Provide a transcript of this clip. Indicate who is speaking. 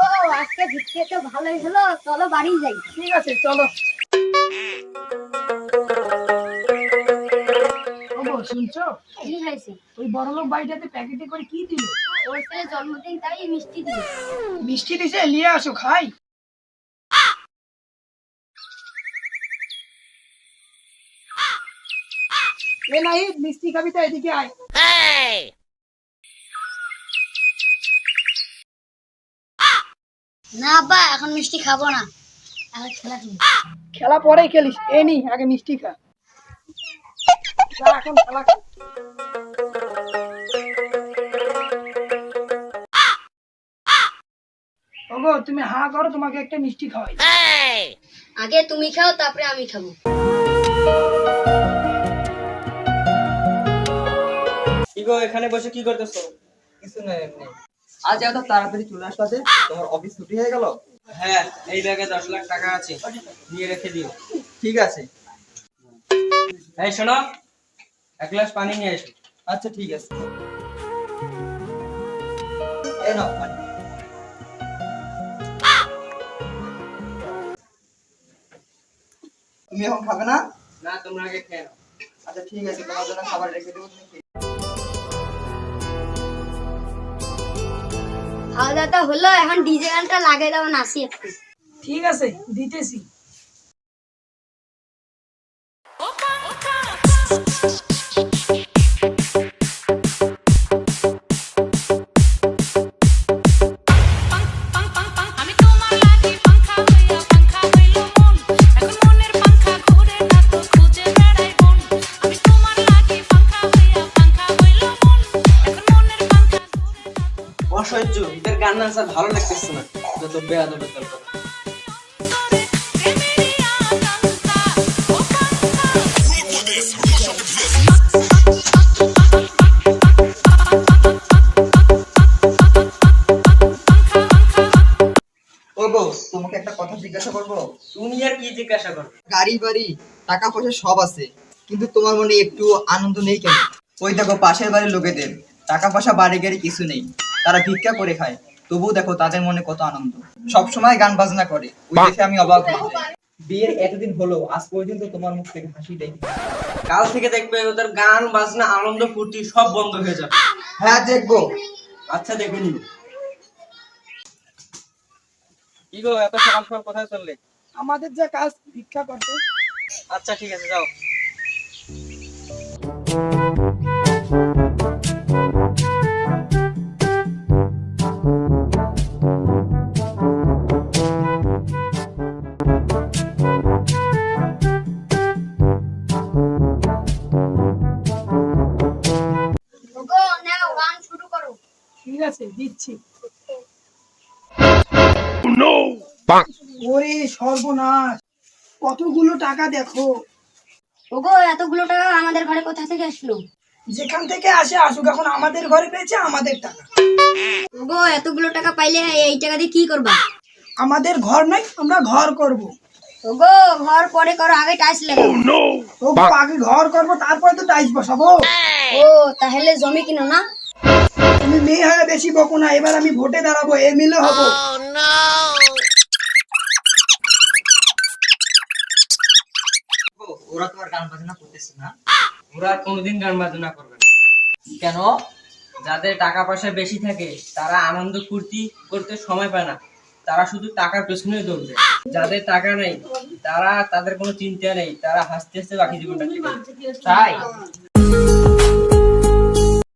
Speaker 1: ও আজকে ভিক্ষে তো ভালোই হলো, চলো বাড়ি যাই।
Speaker 2: ঠিক আছে চলো। ওগো শুনছো?
Speaker 1: কি হয়েছে?
Speaker 2: ওই বড়লোক বাড়িটাতে প্যাকেটে করে কি দিল?
Speaker 1: ওর ছেলে জন্মদিন, তাই মিষ্টি দিল।
Speaker 2: মিষ্টি দিছে, নিয়ে আসো খাই। এ নাই, মিষ্টি খাবি তো এদিকে আয়।
Speaker 1: না আব্বা, এখন মিষ্টি খাবো না, এখন খেলা খেলি।
Speaker 2: খেলা পরেই খেলিস, এ নি আগে মিষ্টি খা। যা এখন খেলা খা। ওগো তুমি হা করো, তোমাকে একটা মিষ্টি খাওয়াই।
Speaker 1: আগে তুমি খাও, তারপরে আমি খাবো।
Speaker 3: কি গো, এখানে বসে কি করতেছো?
Speaker 4: কিছু না, এমনি। আজ এত তাড়াতাড়ি চলে আসলা যে? তোমার অফিস ছুটি হয়ে গেল?
Speaker 3: হ্যাঁ, এই ব্যাগে 10 লাখ টাকা আছে, নিয়ে রেখে দিও।
Speaker 4: ঠিক আছে।
Speaker 3: এই শোনো, 1 গ্লাস পানি নিয়ে এসো।
Speaker 4: আচ্ছা ঠিক আছে। এই নাও পানি। তুমি এখন খাবে না?
Speaker 3: না, তোমরা আগে খেয়ে নাও।
Speaker 4: আচ্ছা ঠিক আছে, তোমার জন্য খাবার রেখে দেবো, তুমি খেয়ে
Speaker 1: খাওয়া দাওয়া হলো, এখন ডিজে গানটা লাগিয়ে দাও, নাচি একটু।
Speaker 2: ঠিক আছে দিতেছি।
Speaker 3: অসহ্য, এদের গান নাচ আর ভালো লাগতেছে না, যত বেয়াদবের দল করে।
Speaker 4: ওগো তোমাকে একটা কথা জিজ্ঞাসা করবো?
Speaker 3: তুমি আর কি জিজ্ঞাসা করো?
Speaker 4: গাড়ি বাড়ি টাকা পয়সা সব আছে, কিন্তু তোমার মনে একটু আনন্দ নেই কেন? ওই দেখো পাশের বাড়ির লোকেদের টাকা পয়সা বাড়ি গাড়ি কিছু নেই, তারা ভিক্ষা করে খায়, তবুও দেখো তাদের মনে কত আনন্দ, সব সময় গান বাজনা করে, ওই দেখে আমি অবাক হয়ে যাই। বিয়ের এতদিন হলো আজ পর্যন্ত তোমার মুখ থেকে হাসি দেখি।
Speaker 3: কাল থেকে দেখবে ওদের গান বাজনা আনন্দ ফুর্তি সব বন্ধ হয়ে যাবে।
Speaker 4: হ্যাঁ দেখবো।
Speaker 3: আচ্ছা, দেখে নিব। কি গো, এত সকাল সকাল কোথায় চললে?
Speaker 2: আমাদের যা কাজ ভিক্ষা করতে।
Speaker 3: আচ্ছা ঠিক আছে, যাও।
Speaker 1: ওগো নাও, গান শুরু করো।
Speaker 2: ঠিক আছে দিচ্ছি। ওরে সর্বনাশ, কতগুলো টাকা দেখো।
Speaker 1: ওগো এতগুলো টাকা আমাদের ঘরে কোথা থেকে আসলো?
Speaker 2: যেখান থেকে আসে আসুক, এখন আমাদের ঘরে পেয়েছে, আমাদের টাকা।
Speaker 1: ওগো এতগুলো টাকা পাইলে এই টাকা দিয়ে কি করবা?
Speaker 2: আমাদের ঘর নাই, আমরা ঘর করব।
Speaker 1: ওগো ঘর পরে করো, আগে টাইলস লাগাও।
Speaker 2: ও আগে ঘর করব, তারপরে তো টাইলস বসাবো।
Speaker 1: ও তাহলে জমি কিনো না।
Speaker 2: তুমি মেয়ে হয়ে বেশি বকো না, এবার আমি ভোটে দাঁড়াবো, এমএলএ হবো।
Speaker 4: ওরা তো আর গান বাজনা করতেছে না।
Speaker 3: ওরা আর কোনোদিন গান বাজনা করবে না।
Speaker 4: কেন?
Speaker 3: যাদের টাকা পয়সা বেশি থাকে তারা আনন্দ ফুর্তি করতে সময় পায় না, তারা শুধু টাকার পেছনে দৌড়বে। যাদের টাকা নেই তাদের কোনো চিন্তা নেই, তারা হাসতে হাসতে বাকি জীবনটা কেটে দেবে।
Speaker 4: তাই